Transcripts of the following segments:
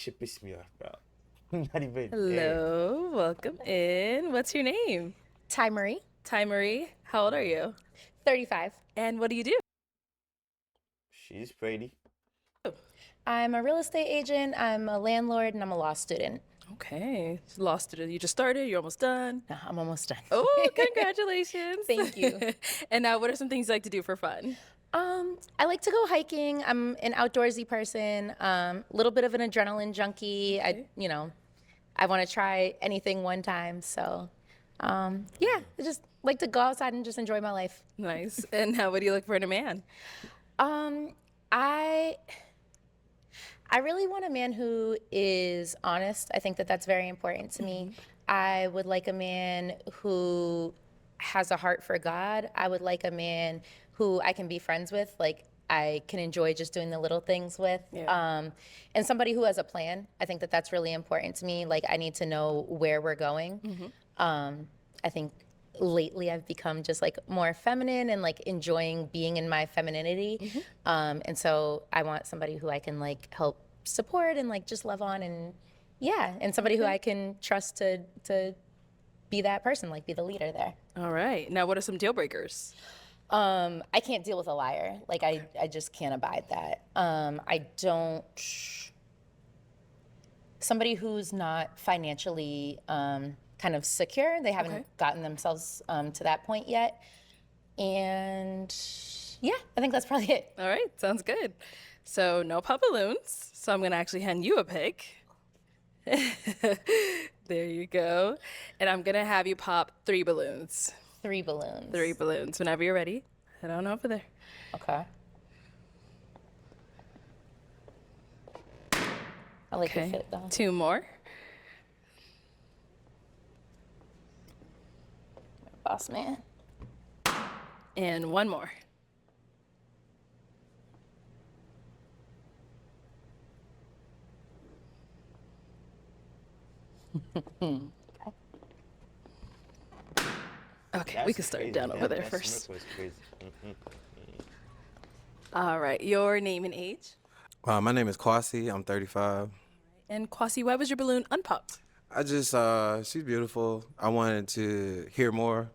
Shit piss me off, bro. Not even. Yeah. Hello, welcome in. What's your name? TAYMAURI, TyMaurri. How old are you? 35. And what do you do? She's pretty. I'm a real estate agent, I'm a landlord, and I'm a law student. Okay, lost it. You just started. You're almost done. No, I'm almost done. Oh, congratulations! Thank you. And now, what are some things you like to do for fun? I like to go hiking. I'm an outdoorsy person, a little bit of an adrenaline junkie. Okay. I want to try anything one time. So, yeah, I just like to go outside and just enjoy my life. Nice. And now, what do you look for in a man? Um, I I really want a man who is honest. I think that that's very important to me. I would like a man who has a heart for God. I would like a man who I can be friends with, like I can enjoy just doing the little things with. Yeah. And somebody who has a plan. I think that that's really important to me. Like I need to know where we're going. I think lately I've become just like more feminine and like enjoying being in my femininity. And so I want somebody who I can like help support and like just love on and yeah, and somebody who I can trust to be that person, like be the leader there. All right. Now, what are some deal breakers? I can't deal with a liar. Like I just can't abide that. I don't. Somebody who's not financially kind of secure. They haven't gotten themselves to that point yet. And yeah, I think that's probably it. All right, sounds good. So no pop balloons. So I'm gonna actually hand you a pick. There you go. And I'm gonna have you pop 3 balloons. 3 balloons. 3 balloons. Whenever you're ready, head on over there. Okay. I like your Okay. fit though. 2 more. Boss man. And 1 more. Okay, we That's can start crazy. down over there That first. smoke was crazy. All right, your name and age. My name is Kwasi. I'm 35. And Kwasi, why was your balloon unpopped? I just, she's beautiful. I wanted to hear more,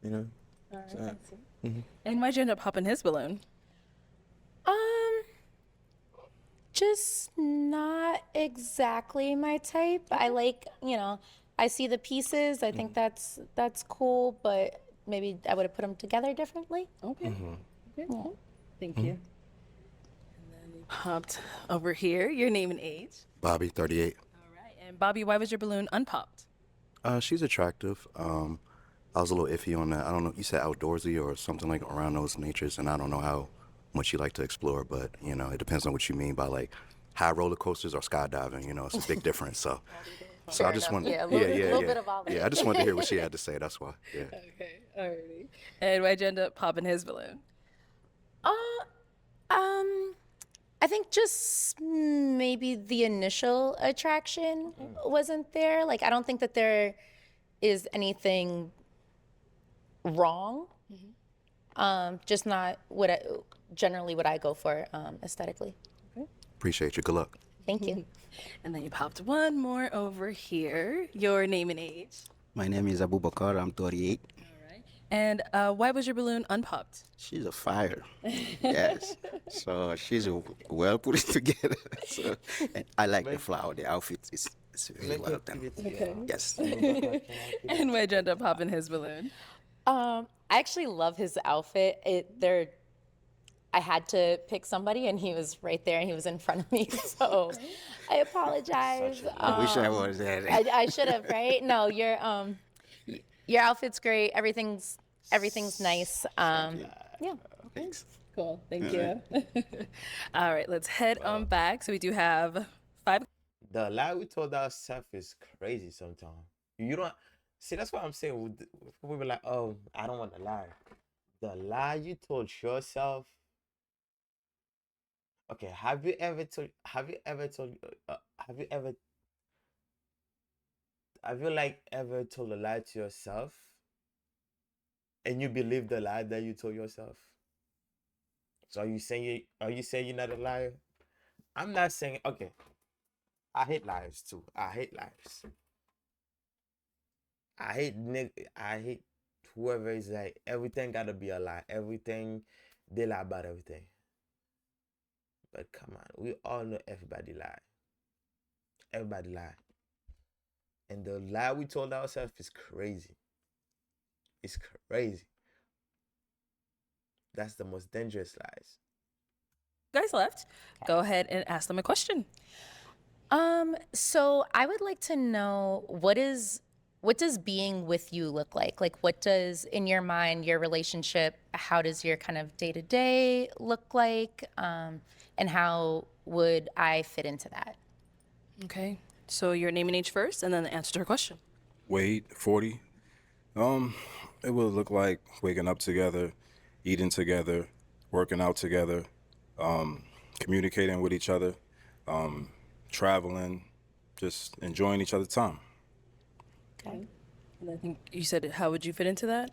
you know. All right, And why'd you end up popping his balloon? Just not exactly my type. I like, I see the pieces. I think that's cool, but maybe I would have put them together differently. Okay. Okay. Thank you. And then we popped over here. Your name and age. Bobby, 38. All right. And Bobby, why was your balloon unpopped? She's attractive. I was a little iffy on that. I don't know. You said outdoorsy or something like around those natures, and I don't know how much you like to explore, but it depends on what you mean by like high roller coasters or skydiving. It's a big difference. So I just wanted, Yeah, a little bit of all of yeah. it. I just wanted to hear what she had to say. That's why. Yeah. Okay. Alrighty. And why'd you end up popping his balloon? I think just maybe the initial attraction wasn't there. Like, I don't think that there is anything wrong. Just not what I go for aesthetically. Appreciate you. Good luck. Thank you. And then you popped 1 more over here. Your name and age. My name is Abu Bakar. I'm 38. All right. And why was your balloon unpopped? She's a fire. Yes. So she's well put together. So, and I like the flower. The outfit is really well done. Yes. And why'd you end up popping his balloon? I actually love his outfit. I had to pick somebody, and he was right there, and he was in front of me. So I apologize. I wish I was there. I should have, right? No, your outfit's great. Everything's nice. Yeah. Thanks. Cool. Thank you. All right, let's head on back. So we do have 5. The lie we told ourselves is crazy sometimes. You don't see. That's what I'm saying. We were like, "Oh, I don't want to lie." The lie you told yourself. Okay, have you ever told? Have you ever told? Have you ever? Have you like ever told a lie to yourself, and you believe the lie that you told yourself? So are you saying you're not a liar? I'm not saying. Okay, I hate liars too. I hate liars. I hate whoever is like everything gotta be a lie. Everything they lie about everything. But come on, we all know everybody lie. Everybody lie. And the lie we told ourselves is crazy. It's crazy. That's the most dangerous lies. Guys left. Go ahead and ask them a question. So I would like to know what does being with you look like? Like what does in your mind your relationship, how does your kind of day-to-day look like? And how would I fit into that? Okay. So your name and age first, and then the answer to her question. Wade, 40. It would look like waking up together, eating together, working out together, communicating with each other, traveling, just enjoying each other's time. Okay. And I think you said, how would you fit into that?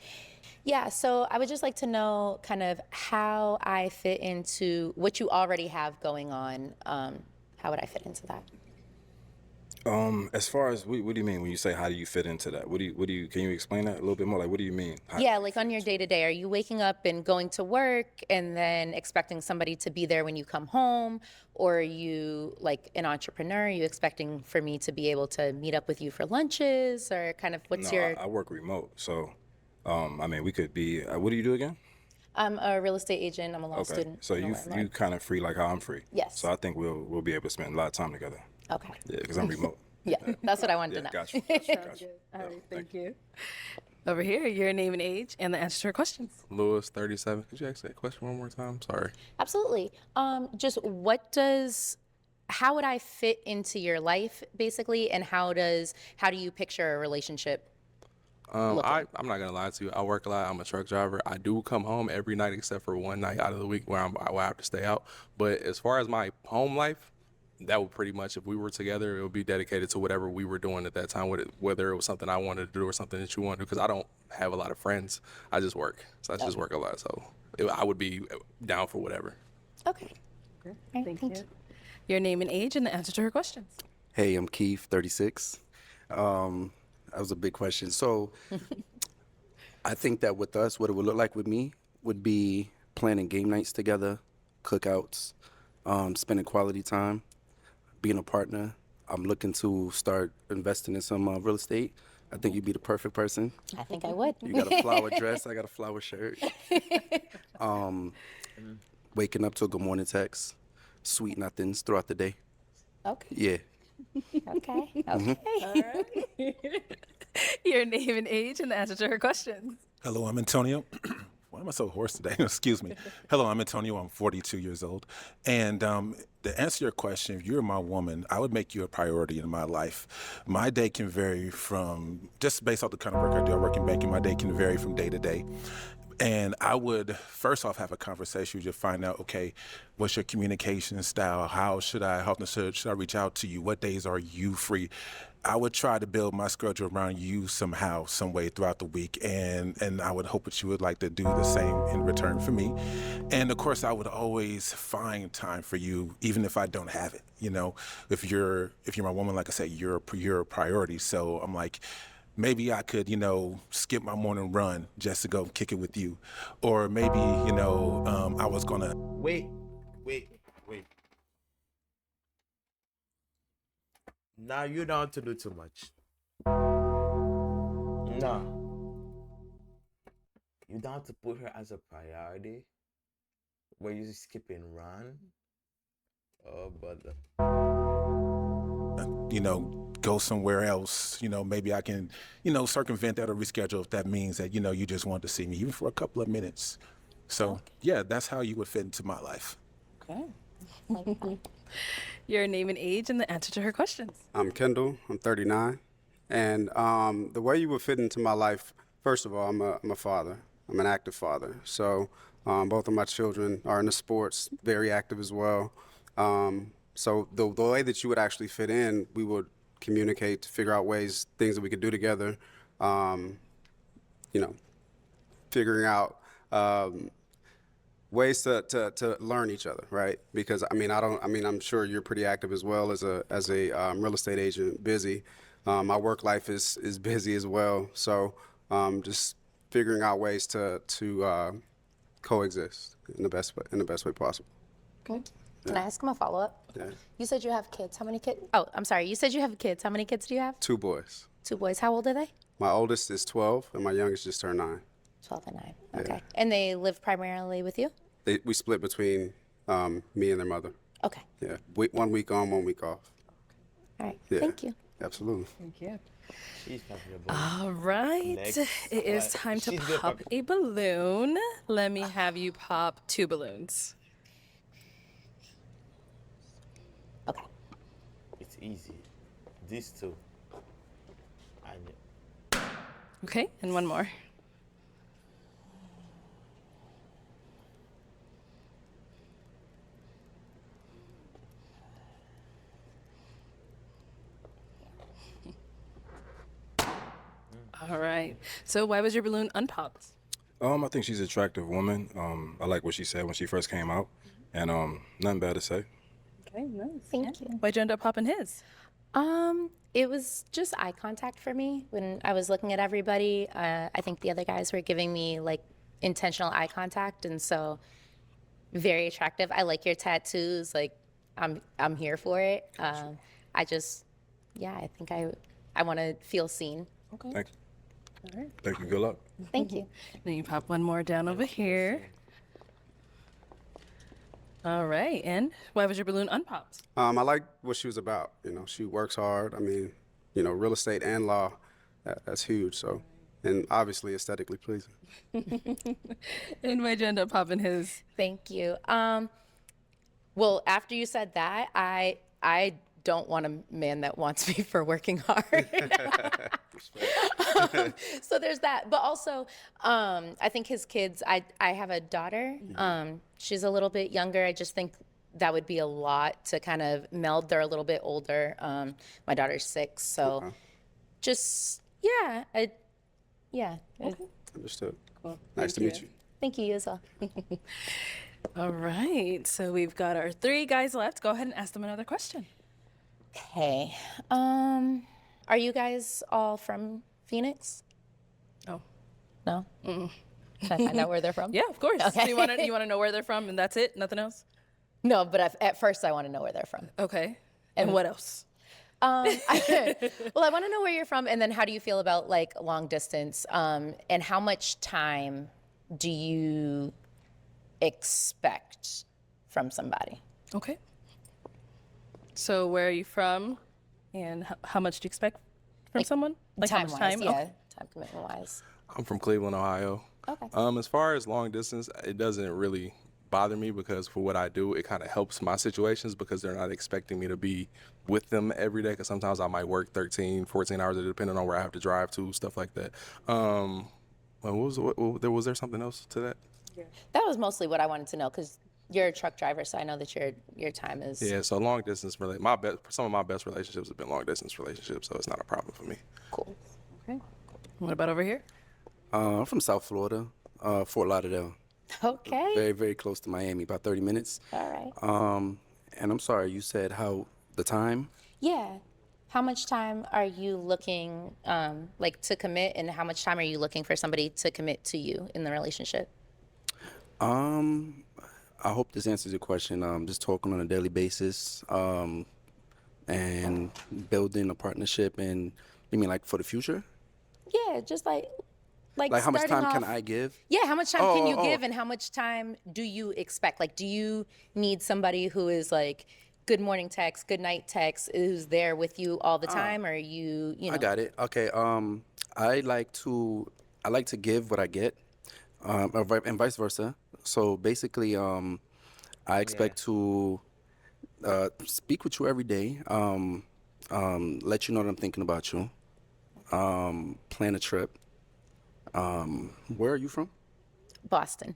Yeah, so I would just like to know kind of how I fit into what you already have going on. How would I fit into that? As far as what do you mean when you say how do you fit into that? Can you explain that a little bit more? Like, what do you mean? Yeah, like on your day-to-day, are you waking up and going to work and then expecting somebody to be there when you come home? Or are you like an entrepreneur? Are you expecting for me to be able to meet up with you for lunches? Or kind of what's your... I work remote, so, I mean, we could be, what do you do again? I'm a real estate agent. I'm a law student. So you kind of free like how I'm free. Yes. So I think we'll be able to spend a lot of time together. Okay. Yeah, because I'm remote. Yeah, that's what I wanted to know. Gotcha. All right, thank you. Over here, your name and age, and the answer to her questions. Lewis, 37. Could you ask that question one more time? Sorry. Absolutely. Just how would I fit into your life, basically, and how do you picture a relationship? I'm not gonna lie to you. I work a lot. I'm a truck driver. I do come home every night except for one night out of the week where I have to stay out. But as far as my home life, that would pretty much, if we were together, it would be dedicated to whatever we were doing at that time, whether it was something I wanted to do or something that you want to do, because I don't have a lot of friends. I just work. So I just work a lot. So I would be down for whatever. Okay. All right, Thank you. Your name and age, and the answer to her questions. Hey, I'm Keith, 36. That was a big question. So I think that with us, what it would look like with me would be planning game nights together, cookouts, spending quality time, being a partner. I'm looking to start investing in some real estate. I think you'd be the perfect person. I think I would. You got a flower dress, I got a flower shirt. Waking up to a good morning text, sweet nothings throughout the day. Okay. Yeah. Okay. Okay. All right. Your name and age, and the answer to her questions. Hello, I'm Antonio. Why am I so hoarse today? Excuse me. Hello, I'm Antonio. I'm 42 years old. And to answer your question, if you're my woman, I would make you a priority in my life. My day can vary from, just based off the kind of work I do, I work in banking, my day can vary from day to day. And I would first off have a conversation with you to find out, okay, what's your communication style? How should I reach out to you? What days are you free? I would try to build my schedule around you somehow, some way throughout the week. And I would hope that you would like to do the same in return for me. And of course, I would always find time for you, even if I don't have it. You know, if you're my woman, like I said, you're a priority. So I'm like, maybe I could, skip my morning run just to go kick it with you. Or maybe, I was gonna... Wait. Now you don't have to do too much. No. You don't have to put her as a priority. Where you skip and run. Oh, brother. Go somewhere else, maybe I can, circumvent that or reschedule if that means that, you just want to see me even for a couple of minutes. So yeah, that's how you would fit into my life. Okay. Your name and age, and the answer to her questions. I'm Kendall, I'm 39. And the way you would fit into my life, first of all, I'm a father. I'm an active father. So both of my children are into sports, very active as well. So the way that you would actually fit in, we would communicate to figure out things that we could do together, figuring out ways to learn each other, right? Because I'm sure you're pretty active as well as a real estate agent, busy. My work life is busy as well. So just figuring out ways to coexist in the best way possible. Okay. Can I ask him a follow-up? Yeah. You said you have kids. How many kids? Oh, I'm sorry. You said you have kids. How many kids do you have? 2 boys. 2 boys. How old are they? My oldest is 12, and my youngest just turned 9. 12 and 9. Okay. And they live primarily with you? We split between me and their mother. Okay. Yeah. 1 week on, 1 week off. All right. Yeah. Thank you. Absolutely. Thank you. She's comfortable. All right. Next. It is time to She's good pop a balloon. Let me have you pop 2 balloons. Okay. It's easy. These 2. Okay, and 1 more. All right. So why was your balloon unpopped? I think she's an attractive woman. I like what she said when she first came out, and nothing bad to say. Okay, nice. Thank you. Why'd you end up popping his? It was just eye contact for me when I was looking at everybody. I think the other guys were giving me like intentional eye contact, and so very attractive. I like your tattoos. Like I'm here for it. I think I want to feel seen. Okay. Thank you. All right. Thank you. Good luck. Thank you. Then you pop 1 more down over here. All right, and why was your balloon unpopped? I like what she was about. She works hard. Real estate and law, that's huge. So, and obviously aesthetically pleasing. And why'd you end up popping his? Thank you. Well, after you said that, I don't want a man that wants me for working hard. So there's that. But also, I think his kids, I have a daughter. She's a little bit younger. I just think that would be a lot to kind of meld. They're a little bit older. My daughter's 6. So just, yeah. Understood. Cool. Nice to meet you. Thank you as well. All right, so we've got our 3 guys left. Go ahead and ask them another question. Okay. Are you guys all from Phoenix? Oh. No? Can I find out where they're from? Yeah, of course. Okay. So you want to know where they're from, and that's it? Nothing else? No, but at first I want to know where they're from. Okay. And what else? Well, I want to know where you're from, and then how do you feel about like long distance? And how much time do you expect from somebody? Okay. So where are you from, and how much do you expect from someone? Like how much time? Yeah, Okay. time commitment wise. I'm from Cleveland, Ohio. Okay. As far as long distance, it doesn't really bother me because for what I do, it kind of helps my situations because they're not expecting me to be with them every day because sometimes I might work 13, 14 hours depending on where I have to drive to, stuff like that. Was there something else to that? That was mostly what I wanted to know because you're a truck driver, so I know that your time is. Yeah, so long distance, some of my best relationships have been long distance relationships, so it's not a problem for me. Cool. Okay. What about over here? I'm from South Florida, Fort Lauderdale. Okay. Very, very close to Miami, about 30 minutes. All right. And I'm sorry, you said the time? Yeah. How much time are you looking to commit, and how much time are you looking for somebody to commit to you in the relationship? I hope this answers your question. Just talking on a daily basis, and building a partnership. And you mean like for the future? Yeah, just like how much time starting can off- I give? Yeah, how much time can you give, and how much time do you expect? Like, do you need somebody who is like good morning text, good night text, who's there with you all the time, or you know? I got it. Okay. I like to give what I get, and vice versa. So basically, I expect to speak with you every day. Let you know that I'm thinking about you. Plan a trip. Where are you from? Boston,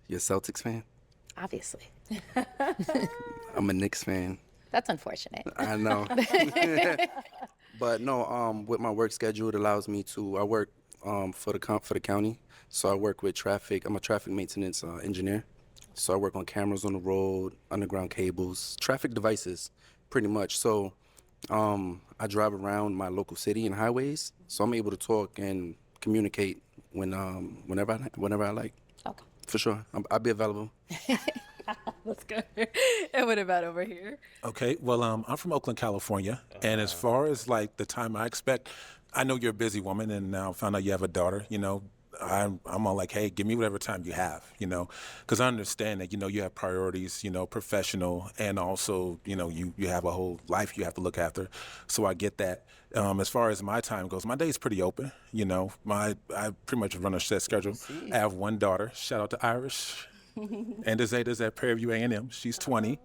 You a Celtics fan? obviously. I'm a Knicks fan. That's unfortunate. I know. But no, with my work schedule, it allows me to, I work for the county. So I work with traffic. I'm a traffic maintenance engineer. So I work on cameras on the road, underground cables, traffic devices, pretty much. So I drive around my local city and highways. So I'm able to talk and communicate whenever I like. Okay. For sure, I'll be available. Let's go. And what about over here? Okay, well, I'm from Oakland, California, and as far as like the time I expect, I know you're a busy woman, and now I found out you have a daughter. You know, I'm all like, hey, give me whatever time you have. You know, because I understand that you have priorities. Professional, and also you have a whole life you have to look after. So I get that. As far as my time goes, my day is pretty open. I pretty much run a set schedule. I have one daughter. Shout out to Irish. And Zeta's at Prairie View A&M. She's 20,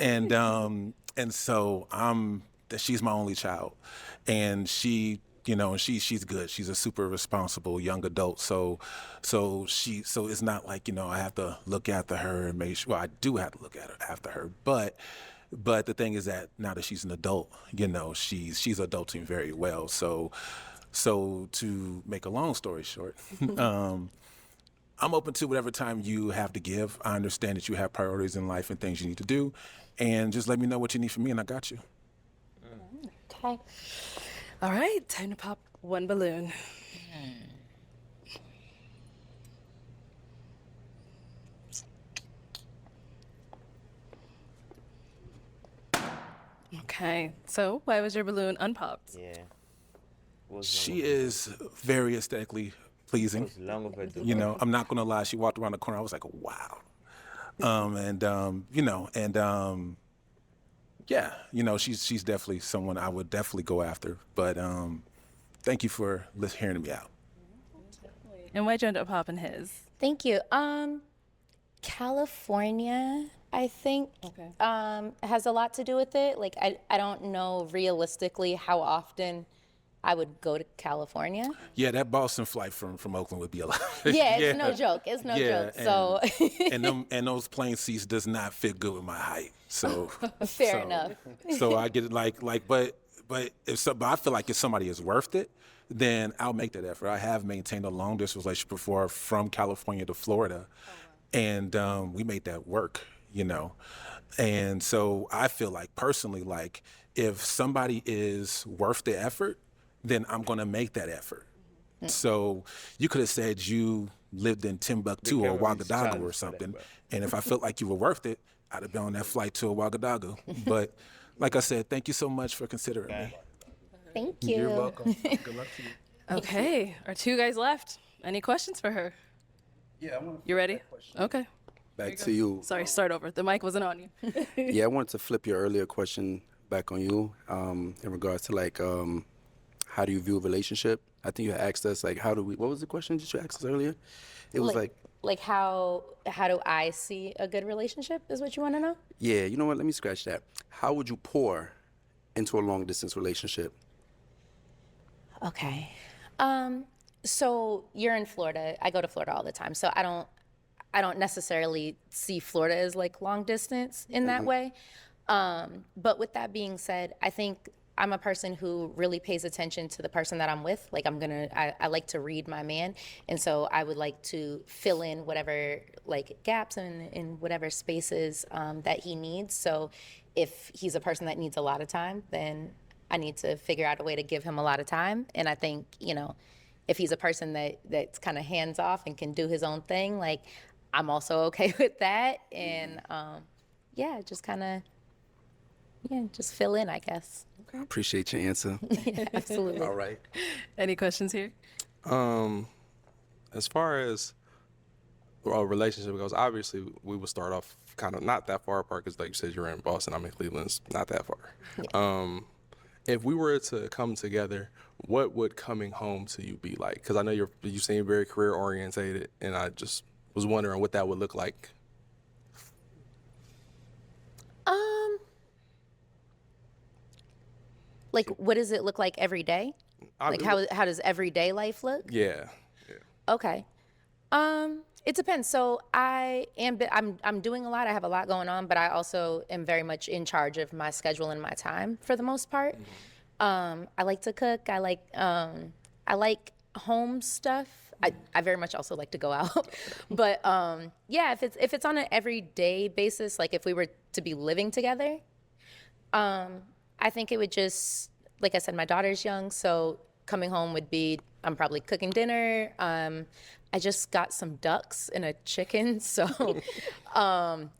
and so she's my only child, and she's good. She's a super responsible young adult. So it's not like I have to look after her and make sure. Well, I do have to look after her, but the thing is that now that she's an adult, she's adulting very well. So to make a long story short. I'm open to whatever time you have to give. I understand that you have priorities in life and things you need to do. And just let me know what you need from me and I got you. Okay. All right, time to pop one balloon. Okay, so why was your balloon unpopped? Yeah. She is very aesthetically pleasing. Was long overdue. I'm not gonna lie. She walked around the corner. I was like, wow. She's definitely someone I would definitely go after. But thank you for hearing me out. And why'd you end up popping his? Thank you. California, I think, has a lot to do with it. Like, I don't know realistically how often I would go to California. Yeah, that Boston flight from Oakland would be a lot. Yeah, it's no joke. It's no joke. So and those plane seats does not fit good with my height. So fair enough. So I get it but I feel like if somebody is worth it, then I'll make that effort. I have maintained a long distance relationship before from California to Florida, and we made that work. And so I feel like personally, like if somebody is worth the effort, then I'm going to make that effort. So you could have said you lived in Timbuktu or Ouagadougou or something, and if I felt like you were worth it, I'd have been on that flight to Ouagadougou. But like I said, thank you so much for considering me. Thank you. You're welcome. Good luck to you. Okay, our two guys left. Any questions for her? Yeah, I want. You ready? Okay. Back to you. Sorry, start over. The mic wasn't on you. Yeah, I wanted to flip your earlier question back on you in regards to like how do you view a relationship? I think you had asked us like what was the question that you asked us earlier? It was like how do I see a good relationship is what you want to know? Yeah, you know what? Let me scratch that. How would you pour into a long distance relationship? Okay. So you're in Florida. I go to Florida all the time. So I don't necessarily see Florida as like long distance in that way. But with that being said, I think I'm a person who really pays attention to the person that I'm with. Like I like to read my man. And so I would like to fill in whatever like gaps in whatever spaces that he needs. So if he's a person that needs a lot of time, then I need to figure out a way to give him a lot of time. And I think, if he's a person that's kind of hands off and can do his own thing, like I'm also okay with that. And just kind of, just fill in, I guess. I appreciate your answer. Yeah, absolutely. All right. Any questions here? As far as a relationship goes, obviously we would start off kind of not that far apart because, like you said, you're in Boston, I'm in Cleveland. It's not that far. Yeah. If we were to come together, what would coming home to you be like? Because I know you seem very career orientated, and I just was wondering what that would look like. Like, what does it look like every day? Like, how does everyday life look? Yeah. Okay. It depends. So I'm doing a lot. I have a lot going on, but I also am very much in charge of my schedule and my time for the most part. I like to cook. I like home stuff. I very much also like to go out. But yeah, if it's on an everyday basis, like if we were to be living together, I think it would just, like I said, my daughter's young, so coming home would be, I'm probably cooking dinner. I just got some ducks and a chicken, so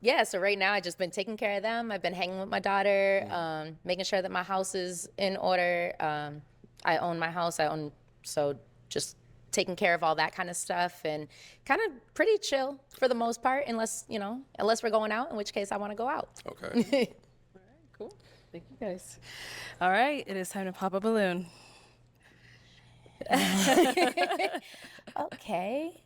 yeah. So right now I just been taking care of them. I've been hanging with my daughter, making sure that my house is in order. I own my house. So just taking care of all that kind of stuff, and kind of pretty chill for the most part, unless we're going out, in which case I want to go out. Okay. Cool. Thank you guys. All right, it is time to pop a balloon. Okay.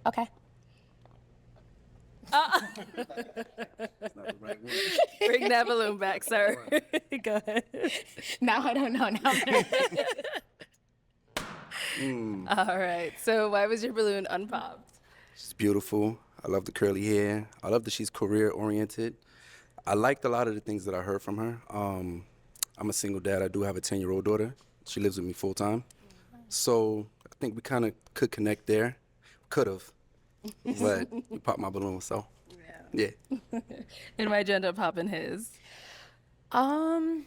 Okay. Bring that balloon back, sir. Go ahead. Now I don't know. All right. So why was your balloon unpopped? She's beautiful. I love the curly hair. I love that she's career oriented. I liked a lot of the things that I heard from her. I'm a single dad. I do have a 10-year-old daughter. She lives with me full time. So I think we kind of could connect there. Could have. But you popped my balloon, so yeah. And why'd you end up popping his? I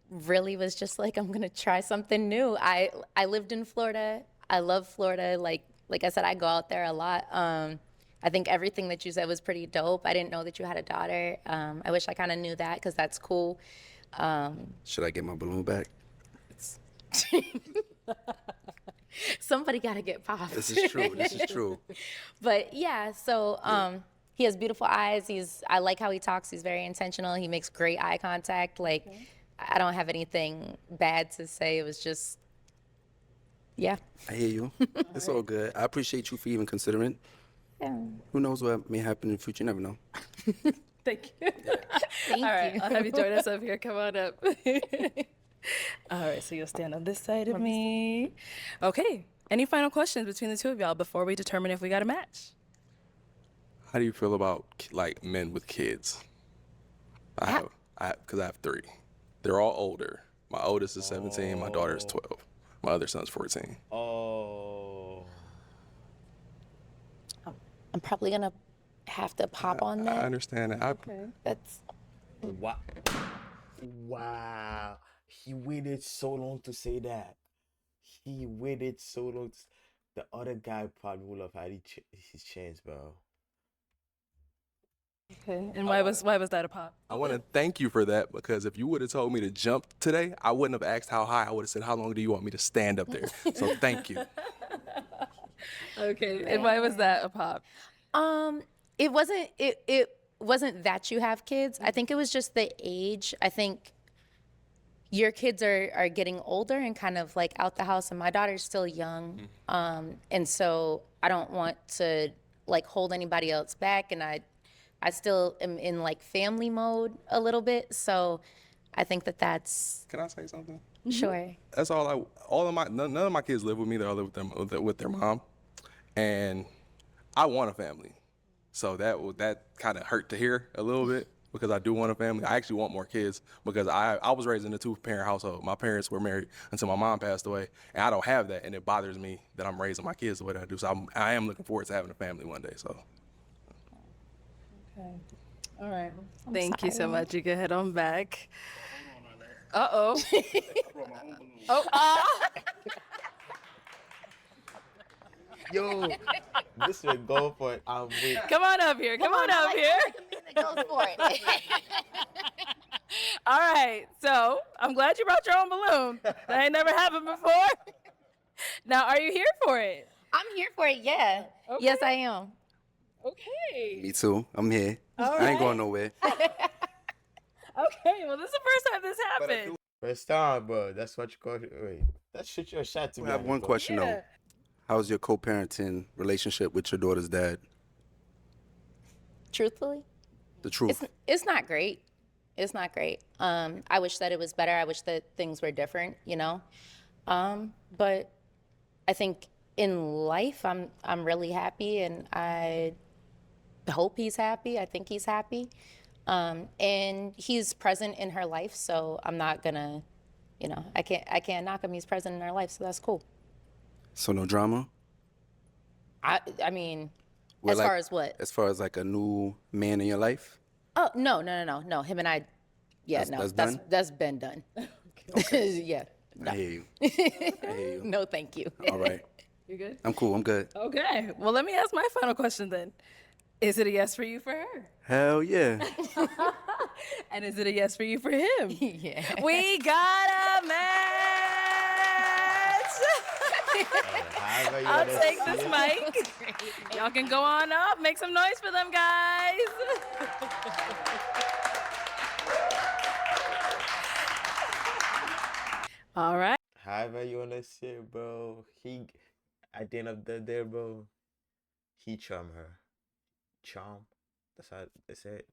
really was just like, I'm gonna try something new. I lived in Florida. I love Florida. Like I said, I go out there a lot. I think everything that you said was pretty dope. I didn't know that you had a daughter. I wish I kind of knew that, because that's cool. Should I get my balloon back? Somebody got to get popped. This is true. This is true. But yeah, so he has beautiful eyes. I like how he talks. He's very intentional. He makes great eye contact. Like, I don't have anything bad to say. It was just, yeah. I hear you. It's all good. I appreciate you for even considering. Yeah. Who knows what may happen in the future? You never know. Thank you. Thank All right, you. I'll have you join us up here. Come on up. All right, so you'll stand on this side of me. Okay, any final questions between the two of y'all before we determine if we got a match? How do you feel about like men with kids? Because I have 3. They're all older. My oldest is 17. My daughter is 12. My other son's 14. Oh. I'm probably going to have to pop on that. I understand that. That's Wow. Wow. He waited so long to say that. He waited so long. The other guy probably would have had his chance, bro. Okay, and why was that a pop? I want to thank you for that, because if you would have told me to jump today, I wouldn't have asked how high. I would have said, how long do you want me to stand up there? So thank you. Okay, and why was that a pop? it wasn't that you have kids. I think it was just the age. I think your kids are getting older and kind of like out the house, and my daughter's still young. And so I don't want to like hold anybody else back, and I still am in like family mode a little bit. So I think that's. Can I say something? Sure. That's all none of my kids live with me. They all live with their mom, and I want a family. So that kind of hurt to hear a little bit, because I do want a family. I actually want more kids, because I was raised in a 2-parent household. My parents were married until my mom passed away, and I don't have that, and it bothers me that I'm raising my kids the way that I do. So I am looking forward to having a family one day. So. Okay. All right. Thank you so much. You can head on back. Uh-oh. Yo, this would go for it. Come on up here. Come on up here. Goes for it. All right. So I'm glad you brought your own balloon. That ain't never happened before. Now, are you here for it? I'm here for it, yeah. Okay. Yes, I am. Okay. Me too. I'm here. All I ain't right. going nowhere. Okay. Well, this is the first time this happened. First time, bro. That's what you call it. Wait, that shit your shot to me. I have one question though. How's your co-parenting relationship with your daughter's dad? Truthfully, The truth. it's not great. It's not great. I wish that it was better. I wish that things were different, you know. But I think in life, I'm really happy, and I hope he's happy. I think he's happy. And he's present in her life, so I'm not gonna, I can't knock him. He's present in her life, so that's cool. So no drama? I mean, Well, as like, far as what? As far as like a new man in your life? Oh, no. Him and I, yeah, That's done? That's been done. Yeah. No. I hear you. I hear you. No, thank you. All right. You good? I'm cool. I'm good. Okay. Well, let me ask my final question then. Is it a yes for you for her? Hell yeah. And is it a yes for you for him? Yeah. We got a match! I'll take this mic. Y'all can go on up. Make some noise for them, guys. All right. However you wanna say it, bro. He, at the end of the day, bro, he charmed her. Charm. That's how they say it.